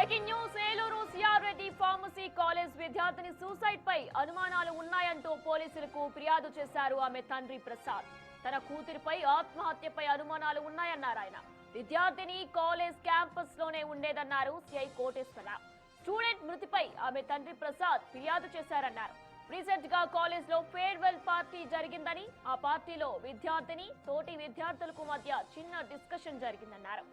Breaking news Eluru CR Reddy pharmacy college విద్యార్థిని suicide పై అనుమానాలు ఉన్నాయంటూ పోలీసులకు ఫిర్యాదు చేశారు ఆమె తండ్రి ప్రసాద్. తన కూతురిపై ఆత్మహత్యపై అనుమానాలు ఉన్నాయన్నారు ఆయన. విద్యార్థిని కాలేజ్ క్యాంపస్ లోనే ఉండేదన్నారు సిఐ కోటేశ్వరరావు. స్టూడెంట్ మృతిపై ఆమె తండ్రి ప్రసాద్ ఫిర్యాదు చేశారన్నారు. రీసెంట్ గా కాలేజ్ లో ఫేర్వెల్ పార్టీ జరిగిందని, ఆ పార్టీలో విద్యార్థిని తోటి విద్యార్థులకు మధ్య చిన్న డిస్కషన్ జరిగిందన్నారు.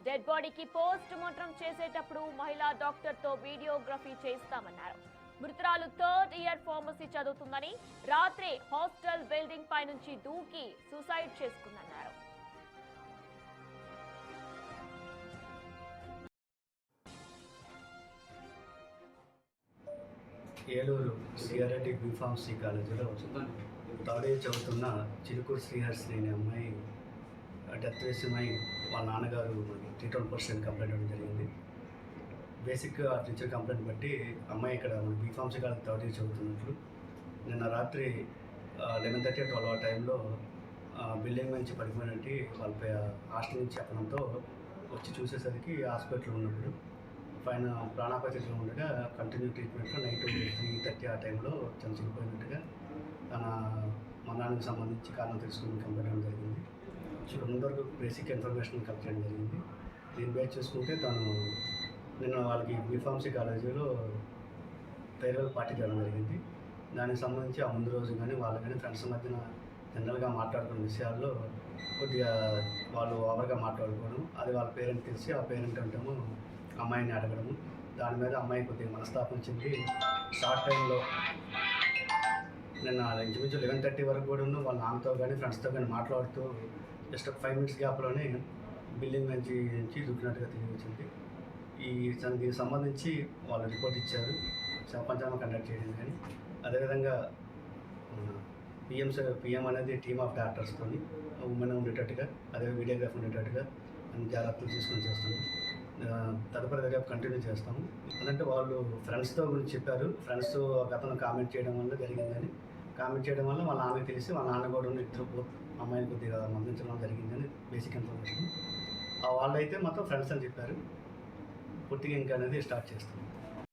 డెడ్ బాడీకి పోస్ట్ మార్టం చేసేటప్పుడు మహిళా డాక్టర్ తో వీడియోగ్రఫీ చేస్తామన్నారు. మృతురాలు 3rd ఇయర్ ఫార్మసీ చదువుతుందని, రాత్రి హాస్టల్ బిల్డింగ్ పై నుంచి దూకి సూసైడ్ చేసుకుందన్నారు. ఏలూరు సిఆర్ రెడ్డి బీఫార్మసీ కాలేజీలో 3rd ఇయర్ చదువుతున్న చిలుకూరు శ్రీహర్షిని అనే అమ్మాయి డెత్ విషయమై వాళ్ళ నాన్నగారు ట్రీట్మెంట్ పర్సన్ కంప్లైంట్ ఇవ్వడం జరిగింది. బేసిక్గా ఆ టీచర్ కంప్లైంట్ బట్టి అమ్మాయి ఇక్కడ బీఫార్మసీ కాలేజ్ 3rd ఇయర్ చదువుతున్నట్లు నిన్న రాత్రి 11:30-12 ఆ టైంలో బిల్డింగ్ నుంచి పడిపోయినట్టు వాళ్ళ హాస్టల్ నుంచి చెప్పడంతో వచ్చి చూసేసరికి హాస్పిటల్లో ఉన్నప్పుడు పైన ప్రాణాపాయలో ఉండగా కంటిన్యూ ట్రీట్మెంట్లో నైట్ 3:30 ఆ టైంలో చనిపోయినట్టుగా తన మరణానికి సంబంధించి కారణం తెలుసుకుని కంప్లైంట్ ఇవ్వడం జరిగింది. ముందరకు బేసిక్ ఇన్ఫర్మేషన్ కలెక్ట్ చేయడం జరిగింది. దీన్ని బేస్ చేసుకుంటే తను నిన్న వాళ్ళకి బీఫార్మసీ కాలేజీలో ఫేర్వెల్ పార్టీ జరగడం జరిగింది. దానికి సంబంధించి ఆ ముందు రోజు కానీ వాళ్ళు కానీ ఫ్రెండ్స్ మధ్యన జనరల్గా మాట్లాడుకున్న విషయాల్లో కొద్దిగా వాళ్ళు ఓవర్గా మాట్లాడుకోవడం, అది వాళ్ళ పేరెంట్ తెలిసి ఆ పేరెంట్ అంటాము అమ్మాయిని అడగడము, దాని మీద అమ్మాయి కొద్దిగా మనస్తాపం చెంది షార్ట్ టైంలో నిన్న ఇంచుమించు 11:30 వరకు కూడా వాళ్ళ నాన్నతో కానీ ఫ్రెండ్స్తో కానీ మాట్లాడుతూ జస్ట్ 5 minutes గ్యాప్లోనే బిల్డింగ్ నుంచి దూకినట్టుగా తెలియవచ్చింది. దీనికి సంబంధించి వాళ్ళు రిపోర్ట్ ఇచ్చారు, పంచాంగం కండక్ట్ చేయడం కానీ, అదేవిధంగా పిఎం అనేది టీమ్ ఆఫ్ డాక్టర్స్తో ఉమెన్ ఉండేటట్టుగా, అదే వీడియోగ్రాఫ్ ఉండేటట్టుగా అన్ని జాగ్రత్తలు తీసుకొని చేస్తాము. తదుపరి దగ్గర కంటిన్యూ చేస్తాము. అదంటే వాళ్ళు ఫ్రెండ్స్తో గురించి చెప్పారు. ఫ్రెండ్స్ గతంలో కామెంట్ చేయడం వల్ల జరిగిందని, కామెంట్ చేయడం వల్ల వాళ్ళ నాన్నకి తెలిసి వాళ్ళ నాన్న కూడా ఇద్దరు అమ్మాయిని కొద్దిగా మందించడం జరిగిందని బేసిక్ ఇన్ఫర్మేషన్. వాళ్ళైతే మొత్తం ఫ్రెండ్స్ అని చెప్పారు. పూర్తిగా ఇంకా అనేది స్టార్ట్ చేస్తాం.